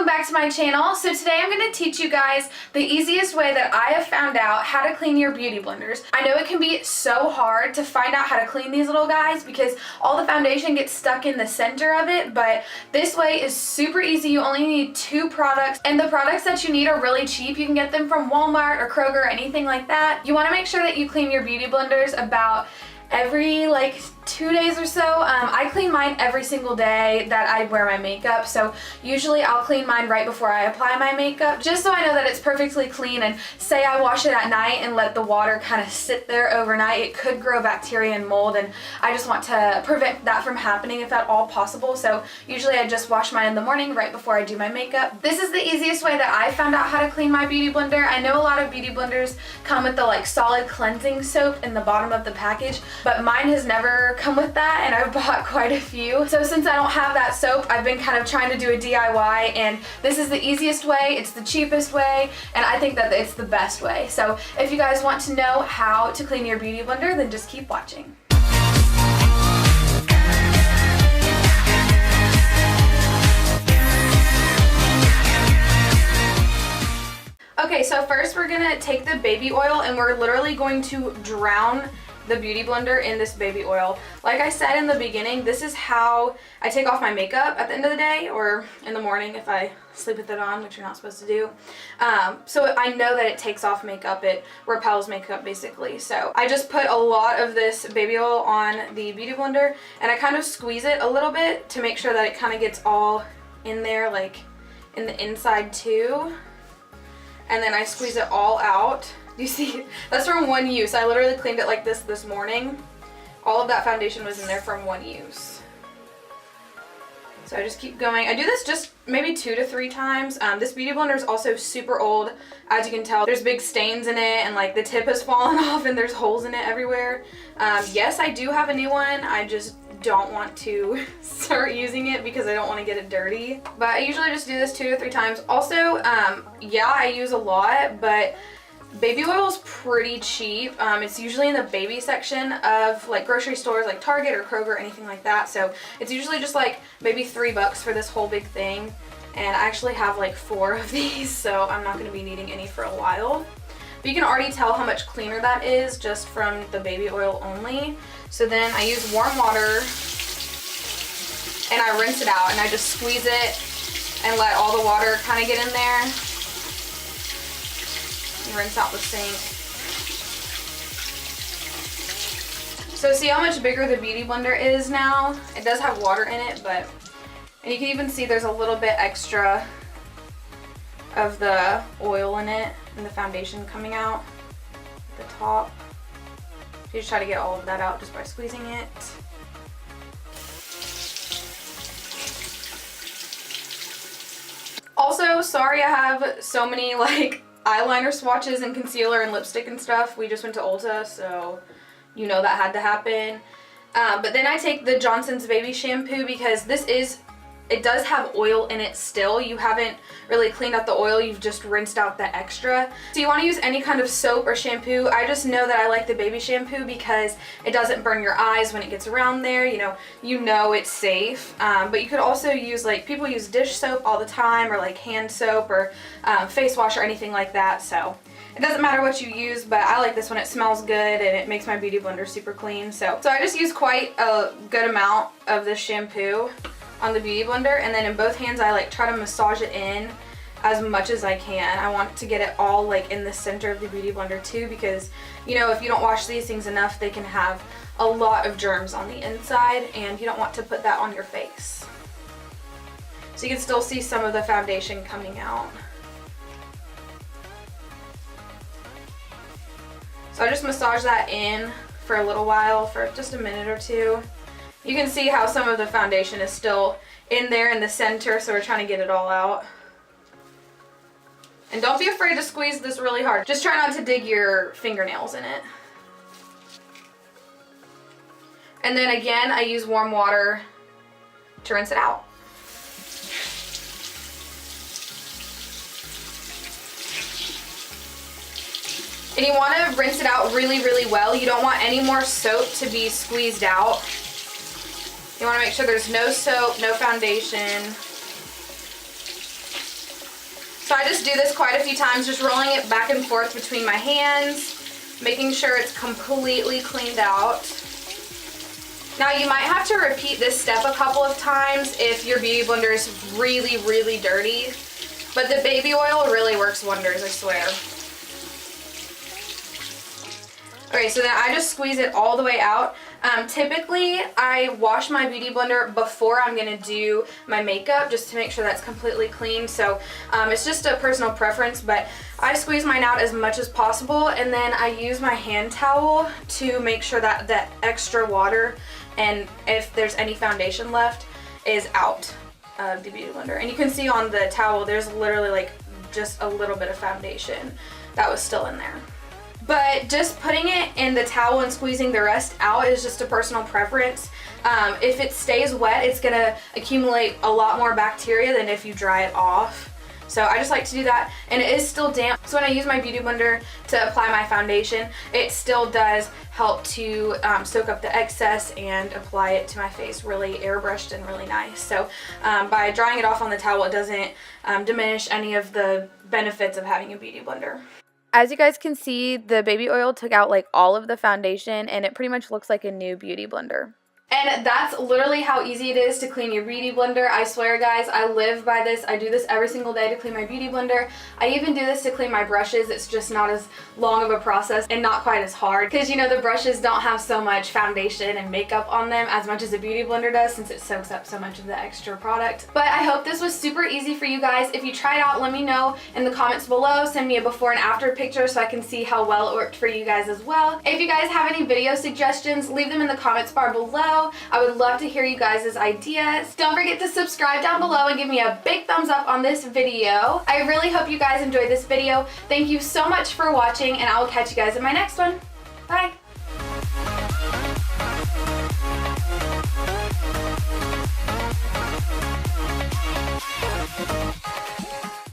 back to my channel. So today I'm going to teach you guys the easiest way that I have found out how to clean your beauty blenders. I know it can be so hard to find out how to clean these little guys because all the foundation gets stuck in the center of it, but this way is super easy. You only need 2 products, and the products that you need are really cheap. You can get them from Walmart or Kroger or anything like that. You want to make sure that you clean your beauty blenders about every 2 days or so. I clean mine every single day that I wear my makeup, so usually I'll clean mine right before I apply my makeup, just so I know that it's perfectly clean. And say I wash it at night and let the water kind of sit there overnight, it could grow bacteria and mold, and I just want to prevent that from happening if at all possible. So usually I just wash mine in the morning right before I do my makeup. This is the easiest way that I found out how to clean my beauty blender. I know a lot of beauty blenders come with the solid cleansing soap in the bottom of the package, but mine has never come with that, and I've bought quite a few. So since I don't have that soap, I've been kind of trying to do a DIY, and this is the easiest way, it's the cheapest way, and I think that it's the best way. So if you guys want to know how to clean your beauty blender, then just keep watching. Okay, so first we're gonna take the baby oil, and we're literally going to drown the beauty blender in this baby oil. Like I said in the beginning, this is how I take off my makeup at the end of the day, or in the morning if I sleep with it on, which you're not supposed to do. So I know that it takes off makeup, it repels makeup basically. So I just put a lot of this baby oil on the beauty blender, and I kind of squeeze it a little bit to make sure that it kind of gets all in there, like in the inside too. And then I squeeze it all out. You see, that's from one use. I literally cleaned it like this morning. All of that foundation was in there from one use. So I just keep going. I do this just maybe 2 to 3 times. This beauty blender is also super old. As you can tell, there's big stains in it, and the tip has fallen off, and there's holes in it everywhere. Yes, I do have a new one. I just don't want to start using it because I don't want to get it dirty. But I usually just do this 2 to 3 times. Also, yeah, I use a lot, but baby oil is pretty cheap. It's usually in the baby section of grocery stores like Target or Kroger or anything like that. So it's usually just maybe $3 for this whole big thing. And I actually have 4 of these, so I'm not going to be needing any for a while. But you can already tell how much cleaner that is just from the baby oil only. So then I use warm water and I rinse it out, and I just squeeze it and let all the water kind of get in there. Rinse out the sink. So see how much bigger the beauty blender is now? It does have water in it, and you can even see there's a little bit extra of the oil in it and the foundation coming out at the top. So you just try to get all of that out just by squeezing it. Also, sorry I have so many eyeliner swatches and concealer and lipstick and stuff. We just went to Ulta, so you know that had to happen. But then I take the Johnson's baby shampoo because it does have oil in it still. You haven't really cleaned out the oil, you've just rinsed out the extra. So you want to use any kind of soap or shampoo. I just know that I like the baby shampoo because it doesn't burn your eyes when it gets around there. You know it's safe. But you could also use, people use dish soap all the time, or hand soap, or face wash or anything like that. So it doesn't matter what you use, but I like this one. It smells good and it makes my beauty blender super clean. So I just use quite a good amount of this shampoo on the beauty blender, and then in both hands I try to massage it in as much as I can. I want to get it all in the center of the beauty blender too, because if you don't wash these things enough, they can have a lot of germs on the inside, and you don't want to put that on your face. So you can still see some of the foundation coming out. So I just massage that in for a little while, for just a minute or 2. You can see how some of the foundation is still in there in the center, so we're trying to get it all out. And don't be afraid to squeeze this really hard. Just try not to dig your fingernails in it. And then again, I use warm water to rinse it out. And you want to rinse it out really, really well. You don't want any more soap to be squeezed out. You want to make sure there's no soap, no foundation. So I just do this quite a few times, just rolling it back and forth between my hands, making sure it's completely cleaned out. Now you might have to repeat this step a couple of times if your beauty blender is really, really dirty, but the baby oil really works wonders, I swear. Okay, so then I just squeeze it all the way out. Typically, I wash my beauty blender before I'm gonna do my makeup just to make sure that's completely clean. So it's just a personal preference, but I squeeze mine out as much as possible, and then I use my hand towel to make sure that that extra water and if there's any foundation left is out of the beauty blender. And you can see on the towel there's literally like just a little bit of foundation that was still in there. But just putting it in the towel and squeezing the rest out is just a personal preference. If it stays wet, it's gonna accumulate a lot more bacteria than if you dry it off. So I just like to do that, and it is still damp. So when I use my beauty blender to apply my foundation, it still does help to soak up the excess and apply it to my face really airbrushed and really nice. So by drying it off on the towel, it doesn't diminish any of the benefits of having a beauty blender. As you guys can see, the baby oil took out like all of the foundation, and it pretty much looks like a new beauty blender. And that's literally how easy it is to clean your beauty blender. I swear, guys, I live by this. I do this every single day to clean my beauty blender. I even do this to clean my brushes. It's just not as long of a process and not quite as hard because, you know, the brushes don't have so much foundation and makeup on them as much as a beauty blender does since it soaks up so much of the extra product. But I hope this was super easy for you guys. If you tried it out, let me know in the comments below. Send me a before and after picture so I can see how well it worked for you guys as well. If you guys have any video suggestions, leave them in the comments bar below. I would love to hear you guys' ideas. Don't forget to subscribe down below and give me a big thumbs up on this video. I really hope you guys enjoyed this video. Thank you so much for watching, and I will catch you guys in my next one. Bye!